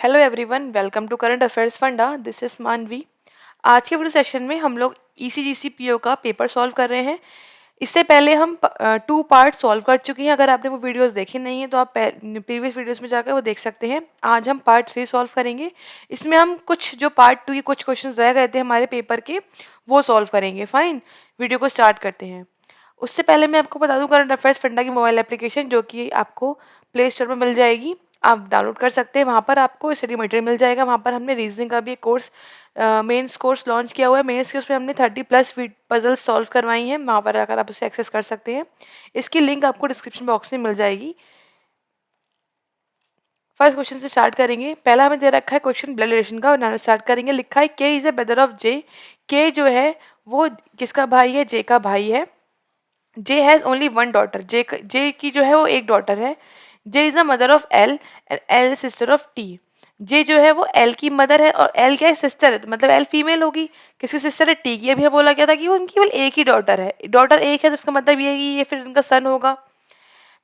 Hello everyone, welcome to current affairs funda. This is Manvi. आज के video session में हम लोग ईसीजीसी पीओ का पेपर सॉल्व कर रहे हैं। इससे पहले हम 2 पार्ट सॉल्व कर चुके हैं। अगर आपने वो वीडियोस देखी नहीं है तो आप प्रीवियस वीडियोस में जाकर वो देख सकते हैं। आज हम पार्ट 3 सॉल्व करेंगे। इसमें हम कुछ जो पार्ट 2 के कुछ क्वेश्चंस रह गए थे हमारे पेपर के, वो सॉल्व करेंगे। फाइन, वीडियो को स्टार्ट करते हैं। उससे पहले मैं आपको बता दूं, करंट अफेयर्स फंडा की मोबाइल एप्लीकेशन जो कि आपको प्ले स्टोर में मिल जाएगी, आप डाउनलोड कर सकते हैं। वहाँ पर आपको स्टडी मटेरियल मिल जाएगा। वहाँ पर हमने रीजनिंग का भी एक कोर्स, मेंस कोर्स लॉन्च किया हुआ है। मेंस के उसमें हमने 30+ पजल सॉल्व करवाई हैं। वहाँ पर आकर आप उसे एक्सेस कर सकते हैं। इसकी लिंक आपको डिस्क्रिप्शन बॉक्स में मिल जाएगी। फर्स्ट क्वेश्चन से स्टार्ट करेंगे। पहला हमें दे रखा है क्वेश्चन ब्लड रिलेशन का, स्टार्ट करेंगे। लिखा है के इज ए ब्रदर ऑफ जे। के जो है वो किसका भाई है? जे का भाई है। J has only one daughter. J की जो है वो एक डॉटर है। J is the mother of L and L sister of T. J जो है वो एल की मदर है और एल क्या है? सिस्टर है, तो मतलब एल फीमेल होगी। किसकी सिस्टर है? टी की। अभी बोला गया था कि वो उनकी केवल एक ही डॉटर है। डॉटर एक है तो उसका मतलब ये है कि ये फिर उनका सन होगा।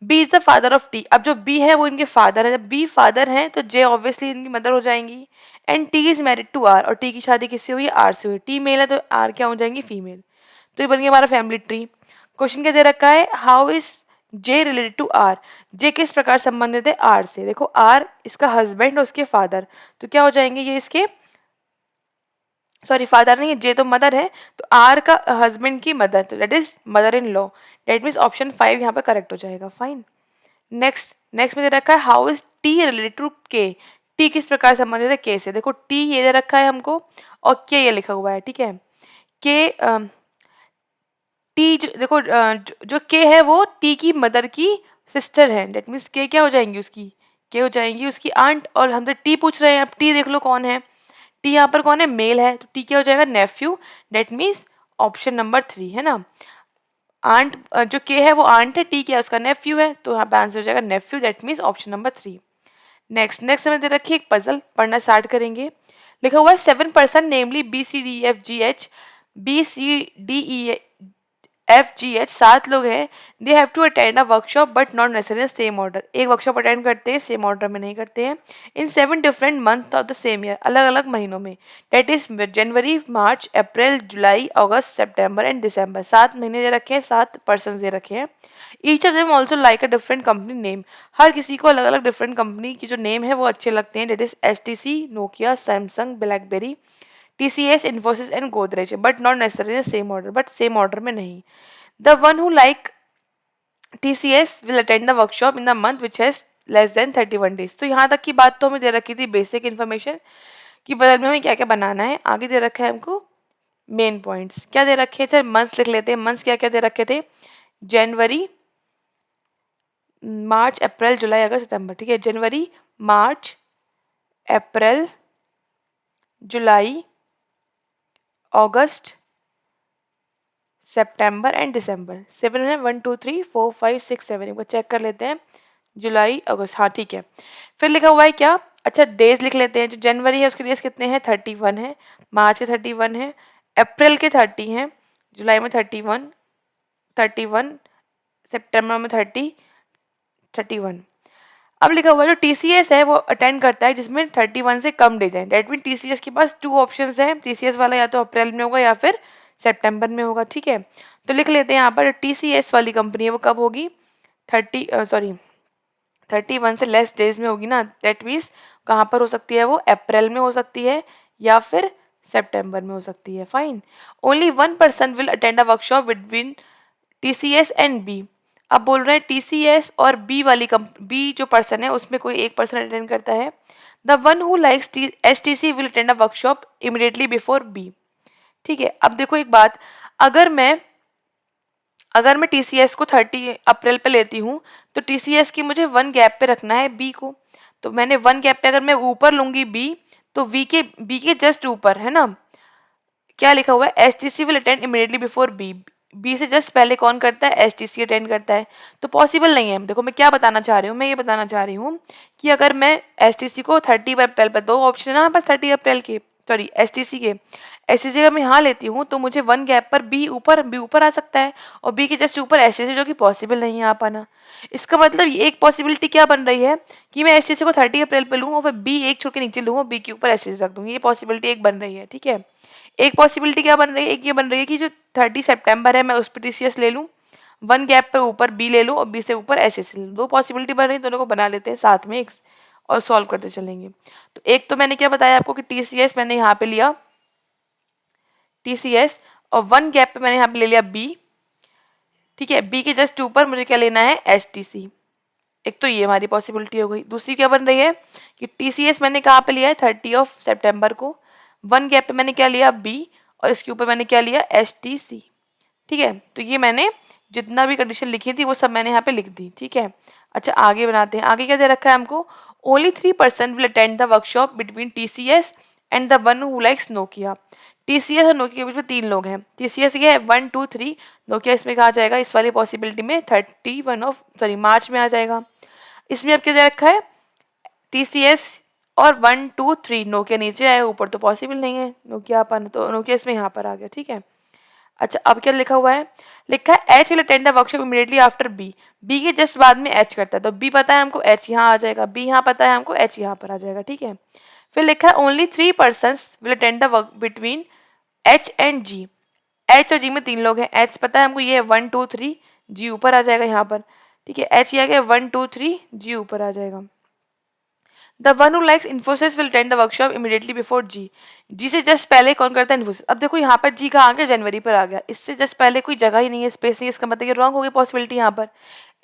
B is the father of T. अब जो बी है वो इनके फादर है। जब बी फादर हैं तो जे ऑब्वियसली इनकी मदर हो जाएंगी। And T is married to R, और टी की शादी किससे हुई? आर से हुई। टी मेल है तो आर क्या हो जाएंगी? फीमेल। तो ये बन गया हमारा फैमिली ट्री। क्वेश्चन क्या दे रखा है? How is J related to R. J किस प्रकार संबंधित है आर से? देखो, आर इसका हस्बैंड और उसके फादर, तो क्या हो जाएंगे ये इसके, सॉरी फादर नहीं है, जे तो मदर है, तो आर का हस्बैंड की मदर, तो that is mother in law. That means option 5 यहाँ पे करेक्ट हो जाएगा। फाइन। नेक्स्ट में दे रखा है how is T related to K. T किस प्रकार संबंधित है के से? देखो, टी ये दे रखा है हमको और के ये लिखा हुआ है, ठीक है। के टी जो देखो, जो के है वो टी की मदर की सिस्टर है। डेट मीन्स के क्या हो जाएंगी उसकी? के हो जाएंगी उसकी आंट। और हमसे टी पूछ रहे हैं, अब टी देख लो कौन है। टी यहाँ पर कौन है? मेल है, तो टी क्या हो जाएगा? Nephew. That means option number 3 है ना। आंट जो के है वो आंट है, टी क्या है? उसका नेफ्यू है, तो यहाँ पे आंसर हो जाएगा nephew. That means option number 3। Next हमें दे रखी है एक पजल, पढ़ना स्टार्ट करेंगे। लिखा हुआ है 7 person namely B C D F G H, B C D E F G H 7 लोग हैं। They have to attend a workshop but not necessary same order. एक वर्कशॉप अटेंड करते हैं, सेम ऑर्डर में नहीं करते हैं। In 7 different month of the same year, अलग अलग महीनों में। Date is January, March, April, July, August, September and December. 7 महीने दे रखे हैं, 7 पर्सन दे रखे हैं। Each of them also like a different company name. हर किसी को अलग अलग डिफरेंट कंपनी की जो नेम है वो अच्छे लगते हैं। That is H T C, Nokia, Samsung, BlackBerry, TCS, Infosys and Godrej, but not necessary same order, but same order में नहीं। The one who like TCS will attend the workshop in the month which has less than 31 days। तो यहाँ तक की बात तो हमें दे रखी थी बेसिक इन्फॉर्मेशन कि बदल में हमें क्या क्या बनाना है। आगे दे रखा है हमको मेन पॉइंट्स। क्या दे रखे थे? मंथ्स लिख लेते हैं। मंथ्स क्या क्या दे रखे थे? जनवरी, मार्च, अप्रैल, जुलाई, अगस्त, सितंबर, ठीक है। जनवरी, March, April, July, August, September and December. 7 है, 1 2 3 4 5 6 7। इनको चेक कर लेते हैं। जुलाई, अगस्त, हाँ ठीक है। फिर लिखा हुआ है क्या? अच्छा, डेज लिख लेते हैं। जो जनवरी है उसके डेज कितने हैं? 31 है। मार्च के 31 है। अप्रैल के 30 हैं। जुलाई में 31, सितंबर में 31। अब लिखा हुआ है जो TCS है वो अटेंड करता है जिसमें 31 से कम डेज हैं। डेट मीन TCS के पास 2 ऑप्शंस हैं। TCS वाला या तो अप्रैल में होगा या फिर सितंबर में होगा, ठीक है। तो लिख लेते हैं यहाँ पर TCS वाली कंपनी है वो कब होगी? 31 से लेस डेज में होगी ना। दैट मीन्स कहाँ पर हो सकती है वो? अप्रैल में हो सकती है या फिर सितंबर में हो सकती है। Fine. Only 1 person will attend a workshop between TCS and B. अब बोल रहे हैं TCS और बी वाली बी जो पर्सन है उसमें कोई एक पर्सन अटेंड करता है। The one who likes STC will attend a workshop immediately before B, ठीक है। अब देखो एक बात, अगर मैं TCS को 30 अप्रैल पे लेती हूँ तो TCS की मुझे 1 गैप पे रखना है बी को। तो मैंने 1 गैप पे अगर मैं ऊपर लूंगी बी, तो बी के जस्ट ऊपर है ना, क्या लिखा हुआ है? STC will attend immediately before B. B से जस्ट पहले कौन करता है? STC अटेंड करता है। तो पॉसिबल नहीं है। देखो मैं क्या बताना चाह रही हूँ, मैं ये बताना चाह रही हूँ कि अगर मैं STC को 30 अप्रैल पर, 2 ऑप्शन है ना हमारे पास 30 अप्रैल के, सॉरी एसटीसी के, एसटीसी का मैं यहाँ लेती हूँ तो मुझे 1 गैप पर बी ऊपर आ सकता है और बी के जस्ट ऊपर एसटीसी, जो कि पॉसिबल नहीं है आ पाना। इसका मतलब ये एक पॉसिबिलिटी क्या बन रही है कि मैं एसटीसी को 30 अप्रैल पे लूँ और फिर बी एक छोड़ के नीचे लूँ और बी के ऊपर एसटीसी रख दूँगी। ये पॉसिबिलिटी एक बन रही है, ठीक है। एक पॉसिबिलिटी क्या बन रही है, एक ये बन रही है कि जो 30 सितंबर है मैं उस पर टीसीएस ले लूँ, 1 गैप पर ऊपर बी ले लूँ और बी से ऊपर एसएससी ले लूँ। 2 पॉसिबिलिटी बन रही है, दोनों को बना लेते हैं साथ में एक और सॉल्व करते चलेंगे। तो एक तो मैंने क्या बताया आपको कि टीसीएस मैंने यहाँ पे लिया टीसीएस और 1 गैप पे मैंने यहाँ पे ले लिया बी, ठीक है। बी के जस्ट ऊपर मुझे क्या लेना है, एचटीसी। एक तो ये हमारी पॉसिबिलिटी हो गई। दूसरी क्या बन रही है कि टीसीएस मैंने कहाँ पे लिया है, 30 सितंबर को, 1 गैप पे मैंने क्या लिया, बी, और इसके ऊपर मैंने क्या लिया, एचटीसी, ठीक है। तो ये मैंने जितना भी कंडीशन लिखी थी वो सब मैंने यहाँ पे लिख दी, ठीक है। अच्छा आगे बनाते हैं। आगे क्या दे रखा है हमको, only 3% will attend the workshop between TCS and the one who likes Nokia. TCS और नोकिया के बीच में 3 लोग हैं। टीसीएस ये है 1 2 3, नोकिया इसमें कहा जाएगा, इस वाली पॉसिबिलिटी में मार्च में आ जाएगा। इसमें अब क्या दे रखा है, टीसीएस और 1 2 3, नोकिया नीचे आया, ऊपर तो पॉसिबल नहीं है नोकिया अपन, तो नोकिया इसमें यहाँ पर आ गया, ठीक है। अच्छा अब क्या लिखा हुआ है, लिखा है H will attend the workshop immediately after B. B के जस्ट बाद में एच करता है, तो बी पता है हमको, एच यहाँ आ जाएगा, बी यहाँ पता है हमको, एच यहाँ पर आ जाएगा, ठीक है। फिर लिखा है only 3 persons will attend the work between H and G. H और जी में 3 लोग हैं। एच पता है हमको, ये है 1 2 3, जी ऊपर आ जाएगा यहाँ पर, ठीक है। एच ये आ गया 1 2 3, जी ऊपर आ जाएगा। The one who likes Infosys will attend the workshop immediately before G. G से जस्ट पहले कौन करता है, इन्फोसिस। अब देखो यहाँ पर जी का आ गया, जनवरी पर आ गया, इससे जस्ट पहले कोई जगह ही नहीं है, स्पेस नहीं है, इसका मतलब ये रॉन्ग हो गई पॉसिबिलिटी यहाँ पर।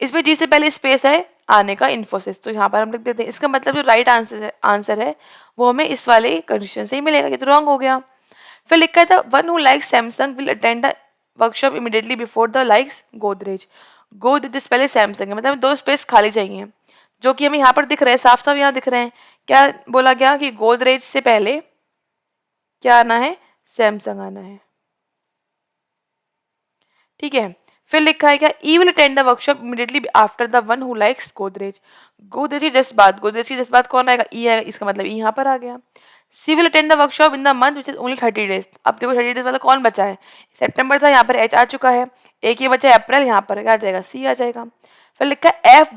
इसमें जी से पहले स्पेस है आने का, इन्फोसिस, तो यहाँ पर हम लिख देते हैं। इसका मतलब जो राइट आंसर है वो हमें इस वाले कंडीशन से ही मिलेगा, ये तो रॉन्ग हो गया। फिर लिखा है था one who likes Samsung will attend the workshop immediately before the likes Godrej. Godrej से पहले सैमसंग है, मतलब 2 स्पेस खाली चाहिए, जो कि हमें यहाँ पर दिख रहे हैं, साफ साफ यहाँ दिख रहे हैं। क्या बोला गया कि गोदरेज से पहले क्या आना है, सैमसंग आना है, ठीक है। फिर लिखा है क्या, E will attend the workshop immediately after the one who likes Godrej. Godrej की जस्ट बाद कौन आएगा, ई आएगा, इसका मतलब ई यहाँ पर आ गया। C will attend the workshop in the month which is only 30 days. अब देखो 30 डेज वाला कौन बचा है, सितंबर था, यहाँ पर एच आ चुका है, एक ये बचा है अप्रैल, यहाँ पर क्या आ जाएगा, सी आ जाएगा। फिर लिखा है F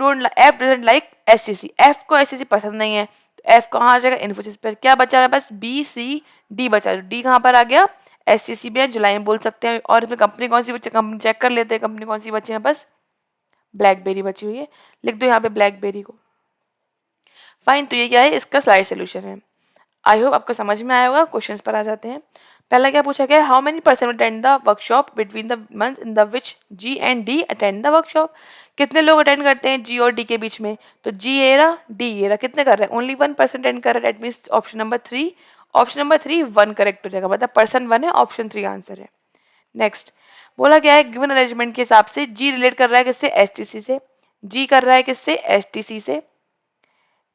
doesn't like STC. F को एसटीसी पसंद नहीं है, तो एफ कहाँ आ जाएगा, इन्फोसिस पर। क्या बचा है बस, बी सी डी बचा, डी कहाँ पर आ गया, एसटीसी में, जुलाई में बोल सकते हैं। और इसमें कंपनी कौन सी बची, कंपनी चेक कर लेते हैं, कंपनी कौन सी बची है, बस ब्लैकबेरी बची हुई है, लिख दो यहाँ पे ब्लैकबेरी को। फाइन, तो ये क्या है, इसका स्लाइड सोल्यूशन है। आई होप आपको समझ में आया होगा। क्वेश्चंस पर आ जाते हैं। पहला क्या पूछा गया, how many person attend the workshop between the month in the which G and D attend the workshop. कितने लोग अटेंड करते हैं जी और डी के बीच में, तो जी ये रहा, डी ये रहा, कितने कर रहे हैं, ओनली 1% अटेंड कर रहा है, that means option number 3, option number 3 1 correct हो जाएगा, मतलब पर्सन 1 है, ऑप्शन 3 आंसर है। नेक्स्ट बोला गया है गिवन अरेंजमेंट के हिसाब से जी रिलेट कर रहा है किससे, एचटीसी से, जी कर रहा है किससे, एचटीसी से,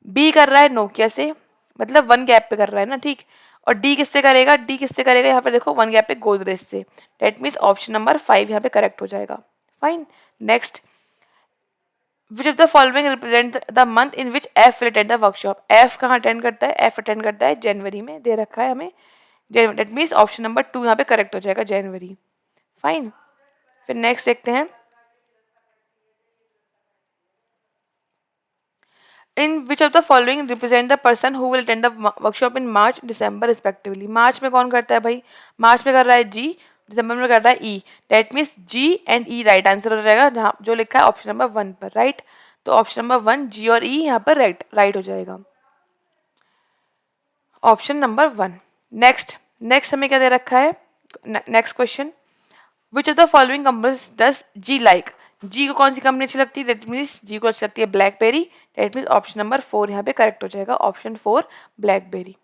बी कर रहा है नोकिया से, मतलब 1 गैप पे कर रहा है ना, ठीक। और डी किससे करेगा, डी किससे करेगा, यहाँ पे देखो 1 गैप पे गोदरेज से, दैट मीन्स ऑप्शन नंबर 5 यहाँ पे करेक्ट हो जाएगा। Fine. Next, which of the following represent the month in which F will attend the workshop. F कहाँ अटेंड करता है, एफ अटेंड करता है जनवरी में, दे रखा है हमें, दैट मीन्स ऑप्शन नंबर 2 यहाँ पे करेक्ट हो जाएगा, जनवरी। फाइन। फिर नेक्स्ट देखते हैं, in which of the following represent the person who will attend the workshop in March December respectively. March में कौन करता है भाई, मार्च में कर रहा है जी, दिसंबर में कर रहा है E, that means G and E right answer हो जाएगा, जहाँ जो लिखा है ऑप्शन नंबर 1 पर, राइट। तो ऑप्शन नंबर 1 जी और ई यहाँ पर राइट हो जाएगा, ऑप्शन नंबर 1। नेक्स्ट हमें क्या दे रखा है, next question, which of the following companies does G like. G को कौन सी कंपनी अच्छी लगती है, दैट मीन्स जी को अच्छी लगती है blackberry, that means option number 4 यहाँ पे करेक्ट हो जाएगा, ऑप्शन 4 ब्लैकबेरी।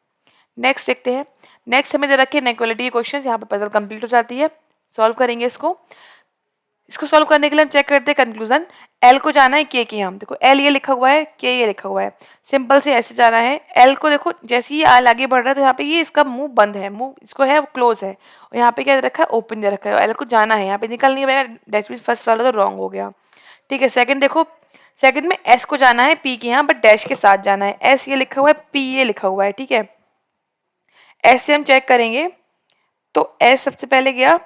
नेक्स्ट देखते हैं, नेक्स्ट हमें दे रखे हैं इनइक्वालिटी के क्वेश्चन, यहाँ पे पजल कंप्लीट हो जाती है, सॉल्व करेंगे इसको सॉल्व करने के लिए हम चेक करते हैं कंक्लूजन। एल को जाना है के यहाँ, देखो एल ये लिखा हुआ है, के ये लिखा हुआ है, सिंपल से ऐसे जाना है। एल को देखो जैसे ही एल आगे बढ़ रहा है तो यहाँ पे ये इसका मुंह बंद है, मुंह इसको है क्लोज है, और यहाँ पे क्या दे रखा है, ओपन दे रखा है। एल को जाना है, यहाँ पे निकल नहीं पाएगा, डैश मीन फर्स्ट वाला तो रॉन्ग हो गया, ठीक है। सेकंड देखो, सेकंड में एस को जाना है पी के यहाँ, बट डैश के साथ जाना है, एस ये लिखा हुआ है, पी ये लिखा हुआ है, ठीक है। एस से हम चेक करेंगे तो एस सबसे पहले गया,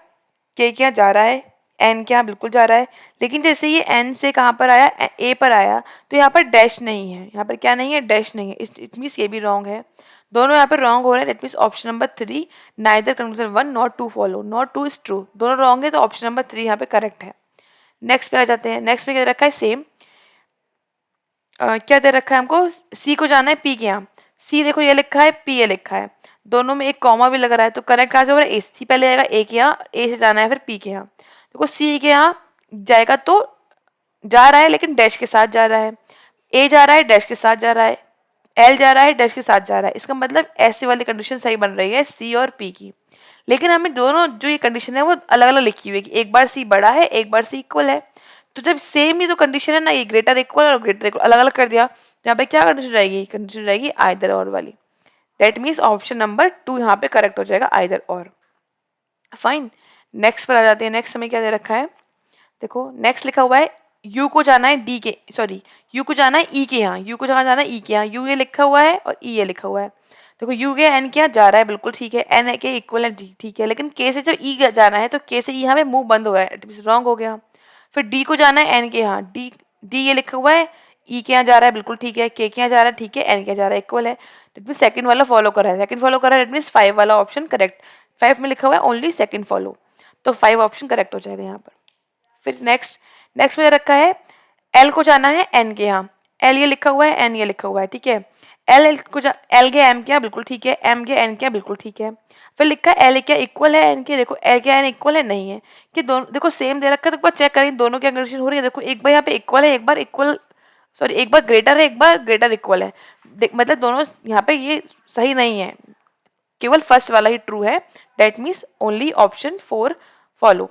के यहाँ जा रहा है, एन के यहाँ बिल्कुल जा रहा है, लेकिन जैसे ये एन से कहाँ पर आया, ए पर आया, तो यहाँ पर डैश नहीं है, यहाँ पर क्या नहीं है, डैश नहीं है, इट मीन्स ये भी रॉन्ग है। दोनों यहाँ पर रॉन्ग हो रहे हैं, that means option number 3, neither conclusion 1 not 2 follow, not 2 is true, दोनों रॉन्ग है, तो ऑप्शन नंबर 3 यहाँ पे करेक्ट है। नेक्स्ट पे आ जाते हैं। नेक्स्ट पे क्या रखा है, सेम क्या दे रखा है हमको, सी को जाना है पी के यहाँ, सी देखो ये लिखा है, पी ये लिखा है, दोनों में एक कॉमा भी लग रहा है, तो करेक्ट कहाँ से होगा, ए सी पहले आएगा, ए के यहाँ, ए से जाना है फिर पी के यहाँ, देखो सी के यहाँ जाएगा तो जा रहा है लेकिन डैश के साथ जा रहा है, ए जा रहा है डैश के साथ जा रहा है, एल जा रहा है डैश के साथ जा रहा है, इसका मतलब ऐसे वाली कंडीशन सही बन रही है सी और पी की। लेकिन हमें दोनों जो ये कंडीशन है वो अलग अलग लिखी हुई है कि एक बार सी बड़ा है एक बार सी इक्वल है, तो जब सेम ही तो कंडीशन है ना, ये ग्रेटर इक्वल और ग्रेटर इक्वल अलग अलग कर दिया, तो यहाँ पे क्या कंडीशन रहेगी, कंडीशन रहेगी आइदर और वाली, दैट मीन्स ऑप्शन नंबर 2 यहाँ पे करेक्ट हो जाएगा, आइदर और। फाइन, नेक्स्ट पर आ जाते हैं। नेक्स्ट हमें क्या दे रखा है, देखो नेक्स्ट लिखा हुआ है यू को जाना है डी के, सॉरी यू को जाना है ई के यहाँ, यू को जहाँ जाना है ई के यहाँ, यू ये लिखा हुआ है और ई ये लिखा हुआ है, देखो यू के एन के यहाँ जा रहा है बिल्कुल ठीक है, एन के इक्वल है ठीक है, लेकिन के से जब ई जाना है तो के से ई यहाँ पे मुंह बंद हो रहा है, रॉन्ग हो गया। फिर डी को जाना है एन के यहाँ, डी डी ये लिखा हुआ है, ई के यहाँ जा रहा है बिल्कुल ठीक है, के यहाँ जा रहा है ठीक है, एन के यहाँ जा रहा है इक्वल है, दैट मीन सेकंड वाला फॉलो कर रहा है, सेकंड फॉलो कर रहा है, दैट मीन 5 वाला ऑप्शन करेक्ट, 5 में लिखा हुआ है ओनली सेकंड फॉलो, तो 5 ऑप्शन करेक्ट हो जाएगा यहाँ पर। फिर नेक्स्ट, नेक्स्ट में रखा है एल को जाना है एन के यहाँ, एल ये लिखा हुआ है एन ये लिखा हुआ है ठीक है, एल को एल के एम के यहाँ बिल्कुल ठीक है, एम के एन के यहाँ बिल्कुल ठीक है। फिर लिखा है एल क्या इक्वल है एन के, देखो एल क्या एन इक्वल है नहीं है, कि दोनों देखो सेम दे रखा है, तो एक बार चेक करेंगे दोनों क्या कंडीशन हो रही है, देखो एक बार यहाँ पे इक्वल है एक बार इक्वल, सॉरी एक बार ग्रेटर है एक बार ग्रेटर इक्वल है, मतलब दोनों यहाँ पे ये सही नहीं है, केवल फर्स्ट वाला ही ट्रू है, that means only option 4 follow,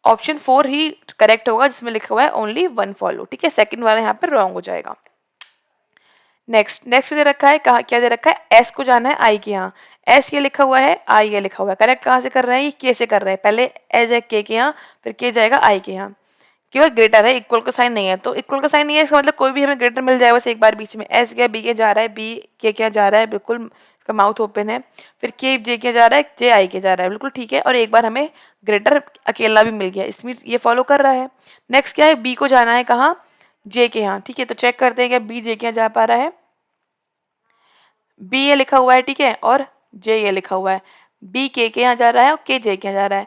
option 4 he correct होगा जिसमें लिखा हुआ है ओनली 1 फॉलो, ठीक है, सेकंड वाला यहाँ पर रॉन्ग हो जाएगा। नेक्स्ट, नेक्स्ट दे रखा है, कहा क्या दे रखा है, एस को जाना है आई के यहाँ, एस ये लिखा हुआ है आई ये लिखा हुआ है, करेक्ट कहाँ से कर रहे हैं, ये के से कर रहे हैं, पहले एस है के यहाँ फिर के जाएगा आई के यहाँ, केवल ग्रेटर है इक्वल का साइन नहीं है, तो इक्वल का साइन नहीं है इसका मतलब कोई भी हमें ग्रेटर मिल जाएगा बस एक बार बीच में, एस गया बी के जा रहा है, बी के क्या जा रहा है बिल्कुल इसका माउथ ओपन है, फिर के जे के जा रहा है, जे आई के जा रहा है बिल्कुल ठीक है, और एक बार हमें ग्रेटर अकेला भी मिल गया, इसमें ये फॉलो कर रहा है। नेक्स्ट क्या है, बी को जाना है कहाँ, जे के यहाँ ठीक है, तो चेक करते हैं क्या बी जे के यहाँ जा पा रहा है, बी ये लिखा हुआ है ठीक है और जे ये लिखा हुआ है, बी के यहाँ जा रहा है और के जे के यहाँ जा रहा है,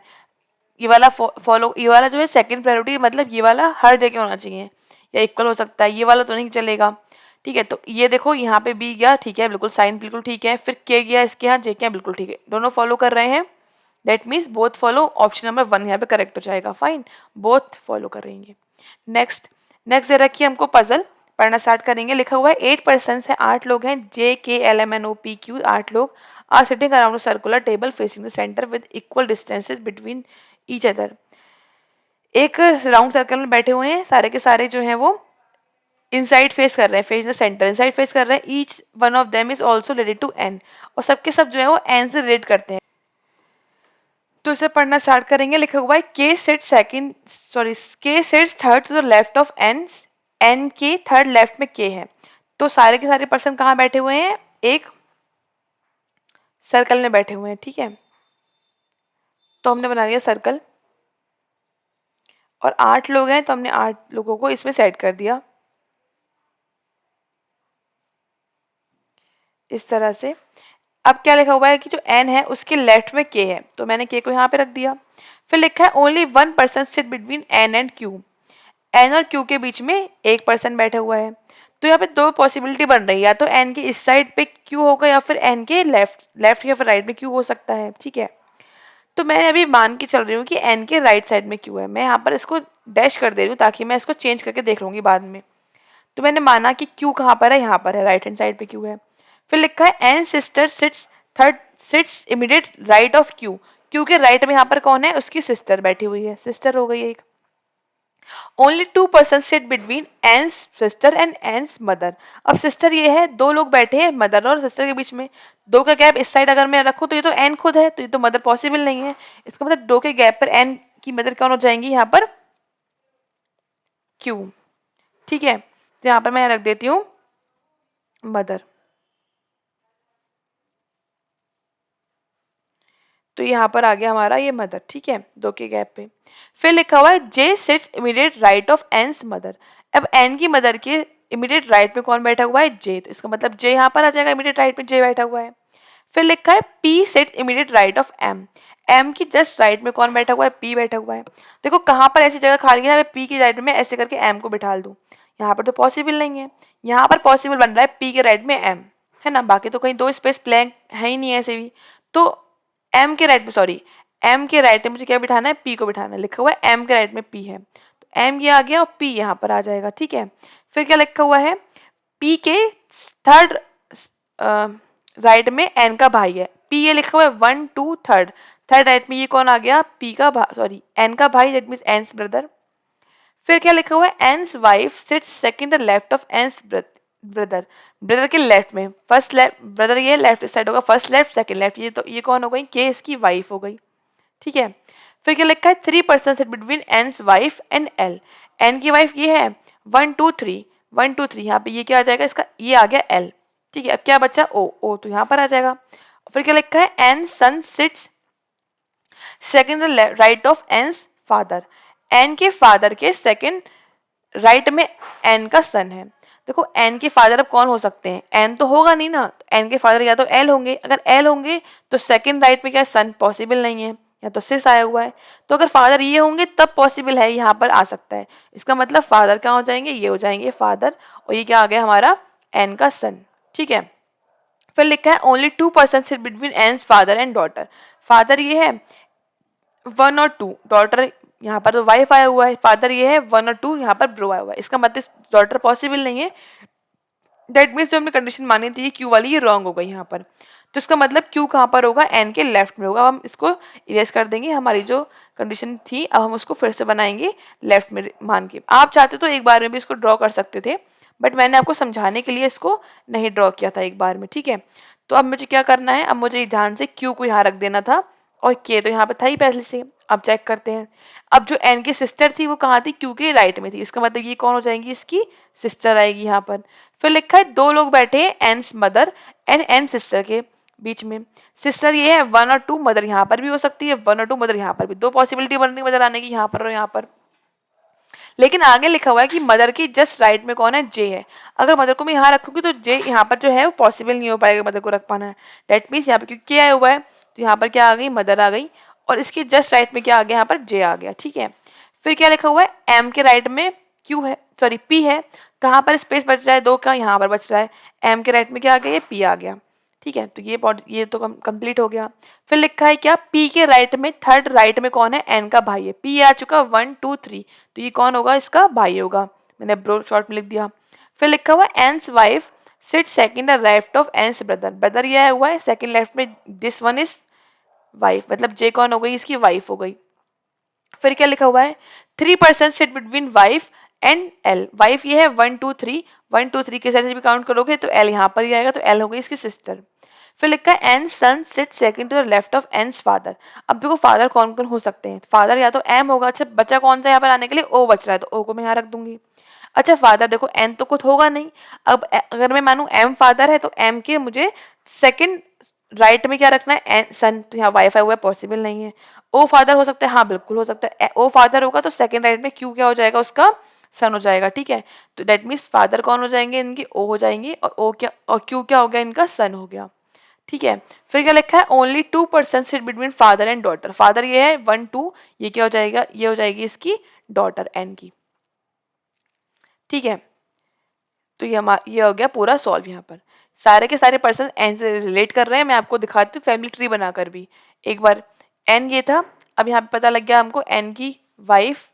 ये वाला फॉलो, ये वाला जो है सेकंड प्रायोरिटी, मतलब ये वाला हर जगह होना चाहिए या इक्वल हो सकता है, ये वाला तो नहीं चलेगा ठीक है, तो ये देखो यहाँ पे बी गया ठीक है बिल्कुल साइन बिल्कुल ठीक है, फिर के गया इसके यहाँ जे के यहाँ बिल्कुल ठीक है, दोनों फॉलो कर रहे हैं, that means both follow, option number 1 यहाँ पे करेक्ट हो जाएगा, फाइन बोथ फॉलो करेंगे। नेक्स्ट, नेक्स्ट दे रखी है हमको पजल, पढ़ना स्टार्ट करेंगे, लिखा हुआ है 8 पर्सन्स है, 8 लोग हैं, J K L M N O P Q 8 लोग are sitting around circular table facing the centre with equal distances between each other, एक राउंड सर्कल में बैठे हुए हैं, सारे के सारे जो हैं वो इनसाइड फेस कर रहे हैं, face the centre inside face कर रहे हैं, each one of them is also related to N, और सबके सब जो है वो एन से रिलेट करते हैं, तो इसे पढ़ना स्टार्ट करेंगे, लिखा हुआ है K sit second, sorry K sits third to the left of N, N के थर्ड लेफ्ट में के है, तो सारे के सारे पर्सन कहाँ बैठे हुए हैं, एक सर्कल में बैठे हुए हैं ठीक है, तो हमने बना लिया सर्कल और 8 लोग हैं तो हमने 8 लोगों को इसमें सेट कर दिया इस तरह से। अब क्या लिखा हुआ है कि जो n है उसके लेफ्ट में k है, तो मैंने k को यहाँ पे रख दिया, फिर लिखा है only 1 person sit between n and q, n और q के बीच में एक पर्सन बैठा हुआ है, तो यहाँ पे दो पॉसिबिलिटी बन रही है, या तो n के इस साइड पे q होगा या फिर n के लेफ्ट या फिर राइट में q हो सकता है ठीक है, तो मैं अभी मान के चल रही हूँ कि n के राइट साइड में q है, मैं यहाँ पर इसको डैश कर दे रही हूँ ताकि मैं इसको चेंज करके देख लूँगी बाद में, तो मैंने माना कि q कहाँ पर है, यहाँ पर है, राइट हैंड साइड पे q है। फिर लिखा है N sister sits third sits immediate right of Q, Q के राइट में यहाँ पर कौन है, उसकी सिस्टर बैठी हुई है, सिस्टर हो गई एक, only 2 person sit between N's sister and N's mother, अब सिस्टर ये है, दो लोग बैठे हैं मदर और सिस्टर के बीच में, दो का गैप इस साइड अगर मैं रखूँ तो ये तो एन खुद है, तो ये तो मदर पॉसिबल नहीं है, इसका मतलब दो के गैप पर एन की मदर कौन हो जाएंगी यहाँ पर, क्यू ठीक है, तो यहाँ पर मैं रख देती हूँ मदर। तो यहाँ पर आ गया हमारा ये मदर, ठीक है, 2 के गैप पे। फिर लिखा हुआ है J sits immediate right of N's mother. अब एन की मदर के इमीडिएट राइट में कौन बैठा हुआ है? जे। तो इसका मतलब जे यहाँ पर आ जाएगा, इमीडिएट राइट में जे बैठा हुआ है। फिर लिखा है P sits immediate right of M. M की जस्ट राइट में कौन बैठा हुआ है? पी बैठा हुआ है। देखो कहाँ पर ऐसी जगह खाली है, मैं पी की राइट में ऐसे करके एम को बिठा दूं, यहाँ पर तो पॉसिबल नहीं है। यहाँ पर पॉसिबल बन रहा है पी के राइट में एम, है ना, बाकी तो कहीं 2 स्पेस ब्लैंक है ही नहीं है ऐसे भी। तो एम के राइट में, सॉरी, एम के राइट में मुझे क्या बिठाना है? पी को बिठाना है। लिखा हुआ है एम के राइट में पी है, तो एम ये आ गया और पी यहाँ पर आ जाएगा, ठीक है। फिर क्या लिखा हुआ है? पी के थर्ड राइट में एन का भाई है। पी ये लिखा हुआ है 1 2 थर्ड, थर्ड राइट में ये कौन आ गया? पी का सॉरी एन का भाई, दैट मीन्स एन्स ब्रदर। फिर क्या लिखा हुआ है? N's wife sits second the left of N's brother. Brother के लेफ्ट में, फर्स्ट लेफ्ट, ब्रदर ये लेफ्ट साइड होगा, फर्स्ट लेफ्ट सेकंड लेफ्ट, ये तो ये कौन हो गई? के इसकी वाइफ हो गई, ठीक है। फिर क्या लिखा है? 3 person sit between N's wife and L. N की वाइफ ये है 1 2 3, 1 2 3, यहाँ पे ये क्या आ जाएगा? इसका ये आ गया एल, ठीक है। अब क्या बचा? ओ, ओ तो यहाँ पर आ जाएगा। फिर क्या लिखा है? N son sits second the right of N's father. N के फादर के सेकंड राइट में एन का सन है। देखो एन के फादर अब कौन हो सकते हैं? एन तो होगा नहीं ना, एन के फादर या तो एल होंगे। अगर एल होंगे तो सेकंड राइट में क्या सन पॉसिबल नहीं है, या तो सिस आया हुआ है। तो अगर फादर ये होंगे तब पॉसिबल है, यहाँ पर आ सकता है। इसका मतलब फादर क्या हो जाएंगे? ये हो जाएंगे फादर, और ये क्या आ गया हमारा? एन का सन, ठीक है। फिर लिखा है only 2 person sit between N's father and daughter. Father ये है 1 और 2, डॉटर यहाँ पर तो वाइफ आया हुआ है, फादर ये है 1 और 2, यहाँ पर ब्रो आया हुआ है। इसका मतलब डॉटर पॉसिबल नहीं है, दैट मीन्स जो हमने कंडीशन मानी थी क्यू वाली, ये रॉन्ग हो गई यहाँ पर। तो इसका मतलब क्यू कहाँ पर होगा? एन के लेफ्ट में होगा। अब हम इसको इरेज कर देंगे, हमारी जो कंडीशन थी अब हम उसको फिर से बनाएंगे लेफ्ट में मान के। आप चाहते तो एक बार में भी इसको ड्रॉ कर सकते थे, बट मैंने आपको समझाने के लिए इसको नहीं ड्रॉ किया था एक बार में, ठीक है। तो अब मुझे क्या करना है? अब मुझे ध्यान से क्यू को यहाँ रख देना था, और के तो यहाँ पर था ही पहले से। अब चेक करते हैं, अब जो एन की सिस्टर थी वो कहाँ थी? क्यू के राइट में थी। इसका मतलब ये कौन हो जाएंगी? इसकी सिस्टर आएगी यहाँ पर। फिर लिखा है 2 लोग बैठे हैं एन्स मदर एंड एन सिस्टर के बीच में। सिस्टर ये है 1 और 2, मदर यहाँ पर भी हो सकती है, 1 और 2 मदर यहाँ पर भी। 2 पॉसिबिलिटी बन रही मदर आने की, यहाँ पर और यहाँ पर। लेकिन आगे लिखा हुआ है कि मदर की जस्ट राइट में कौन है? जे है। अगर मदर को मैं यहाँ रखूंगी तो जे यहाँ पर जो है वो पॉसिबल नहीं हो पाएगा मदर को रख पाना है। डेट मीन्स यहाँ पर क्योंकि के आया हुआ है तो यहाँ पर क्या आ गई? मदर आ गई, और इसके जस्ट राइट में क्या आ गया? यहाँ पर जे आ गया, ठीक है। फिर क्या लिखा हुआ है? एम के राइट में क्यू है, सॉरी पी है, कहाँ पर स्पेस बच रहा है? 2 का, यहाँ पर बच रहा है। एम के राइट में क्या आ गया? ये पी आ गया, ठीक है। तो ये तो कंप्लीट हो गया। फिर लिखा है क्या? पी के राइट में थर्ड राइट में कौन है? एन का भाई है। पी आ चुका 1 2 3, तो ये कौन होगा? इसका भाई होगा, मैंने ब्रो शॉर्ट में लिख दिया। फिर लिखा हुआ है N's wife sit second the left of N's brother. Brother ये हुआ है सेकंड लेफ्ट में, दिस वन इज वाइफ, मतलब जे कौन हो गई? इसकी वाइफ हो गई। फिर क्या लिखा हुआ है? 3 person sit between wife and L. Wife ये है 1 2 3, 1 2 3 के साइड से भी काउंट करोगे तो एल यहाँ पर ही आएगा, तो एल हो गई इसकी सिस्टर। फिर लिखा है N son sit second to the left of N's father. अब देखो फादर कौन कौन हो सकते हैं? फादर या तो एम होगा, अच्छा बचा कौन सा यहाँ पर आने के लिए? ओ बच रहा है, तो ओ को मैं यहाँ रख दूंगी। अच्छा फादर देखो एन तो कुछ होगा नहीं, अब अगर मैं मानूं एम फादर है तो एम के मुझे सेकंड राइट में क्या रखना है? एन सन, तो यहाँ वाईफाई हुआ पॉसिबल नहीं है। ओ फादर हो सकता है, हाँ बिल्कुल हो सकता है। ओ फादर होगा तो सेकंड राइट में क्यू क्या हो जाएगा? उसका सन हो जाएगा, ठीक है। तो दैट मीन्स फादर कौन हो जाएंगे? इनके ओ हो जाएंगे, और ओ क्या और क्यू क्या हो गया? इनका सन हो गया, ठीक है। फिर क्या लिखा है? Only 2 person sit between father and daughter. Father ये है 1 2, ये क्या हो जाएगा? ये हो जाएगी इसकी डॉटर एन की, ठीक है। तो ये हो गया पूरा सॉल्व। यहाँ पर सारे के सारे पर्सन एन से रिलेट कर रहे हैं। मैं आपको दिखाती हूँ फैमिली ट्री बनाकर भी एक बार। एन ये था, अब यहाँ पे पता लग गया हमको एन की वाइफ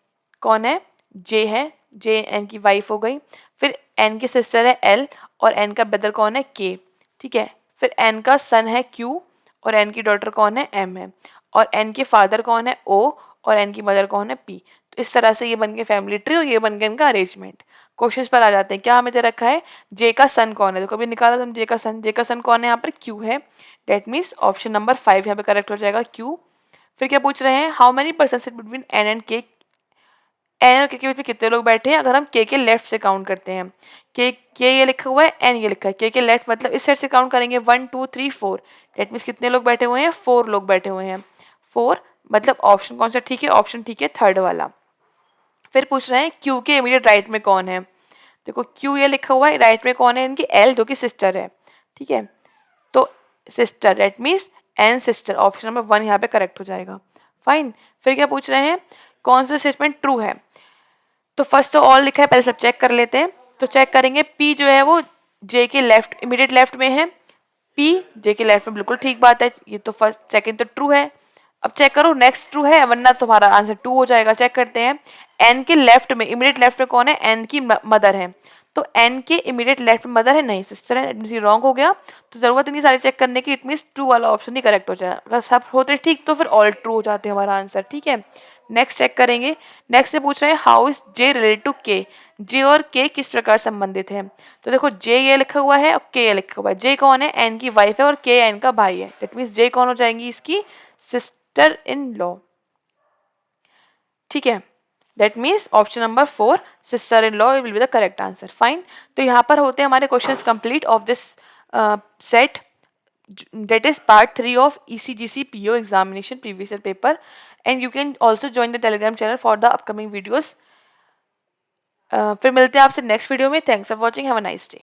कौन है? जे है, जे एन की वाइफ हो गई। फिर एन की सिस्टर है एल, और एन का ब्रदर कौन है? के, ठीक है। फिर एन का सन है क्यू, और एन की डॉटर कौन है? एम है। और एन के फादर कौन है? ओ, और एन की मदर कौन है? पी। तो इस तरह से ये बन गए फैमिली ट्री, और ये बन गया इनका अरेंजमेंट। क्वेश्चंस पर आ जाते हैं। क्या हमें दे रखा है? जे का सन कौन है? तो कभी निकाला था जे का सन। जे का सन कौन है? यहाँ पर क्यू है, डेट मीन्स ऑप्शन नंबर 5 यहाँ पे करेक्ट हो जाएगा, क्यू। फिर क्या पूछ रहे हैं? How many person sit between N and K. N और के बीच में कितने लोग बैठे हैं? अगर हम के लेफ्ट से काउंट करते हैं, के ये लिखा हुआ है, एन ये लिखा है, के लेफ्ट मतलब इस साइड से काउंट करेंगे 1 2 3 4, डेट मीन्स कितने लोग बैठे हुए हैं? 4 लोग बैठे हुए हैं। 4 मतलब ऑप्शन कौन सा ठीक है, ऑप्शन ठीक है थर्ड वाला। फिर पूछ रहे हैं क्यू के इमीडिएट राइट में कौन है। देखो क्यू ये लिखा हुआ है, राइट में कौन है इनकी, एल जो कि सिस्टर है, ठीक है। तो sister that means N sister, option number 1 यहाँ पे करेक्ट हो जाएगा। फाइन। फिर क्या पूछ रहे हैं, कौन सा स्टेटमेंट ट्रू है। तो फर्स्ट तो ऑल लिखा है, पहले सब चेक कर लेते हैं। तो चेक करेंगे पी जो है वो जे के लेफ्ट इमीडिएट लेफ्ट में है, पी जे के लेफ्ट में, बिल्कुल ठीक बात है, ये तो फर्स्ट सेकंड तो ट्रू है। अब चेक करो नेक्स्ट ट्रू है, वरना तुम्हारा आंसर 2 हो जाएगा। चेक करते हैं एन के लेफ्ट में इमीडिएट लेफ्ट में कौन है, एन की मदर है। तो एन के इमीडिएट लेफ्ट में मदर है, नहीं सिस्टर है, ये रॉन्ग हो गया। तो जरूरत नहीं सारे चेक करने की, इट मीन्स ट्रू वाला ऑप्शन ही करेक्ट हो जाएगा। अगर सब होते ठीक तो फिर ऑल ट्रू हो जाते हैं हमारा आंसर, ठीक है। नेक्स्ट चेक करेंगे। नेक्स्ट से पूछ रहे हैं how is J related to K, J और के किस प्रकार संबंधित है। तो देखो जे ये लिखा हुआ है और के ये लिखा हुआ है। जे कौन है, एन की वाइफ है, और के एन का भाई है। दैट मीन्स जे कौन हो जाएंगी, इसकी सिस्टर इन लॉ, ठीक है। That means option number 4 sister in law will be the correct answer. Fine. तो यहाँ पर होते हैं हमारे questions complete of this set, that is part 3 of ECGC PO examination previous year paper, and you can also join the telegram channel for the upcoming videos. फिर मिलते हैं आपसे नेक्स्ट वीडियो में। Thanks for watching, have a nice day.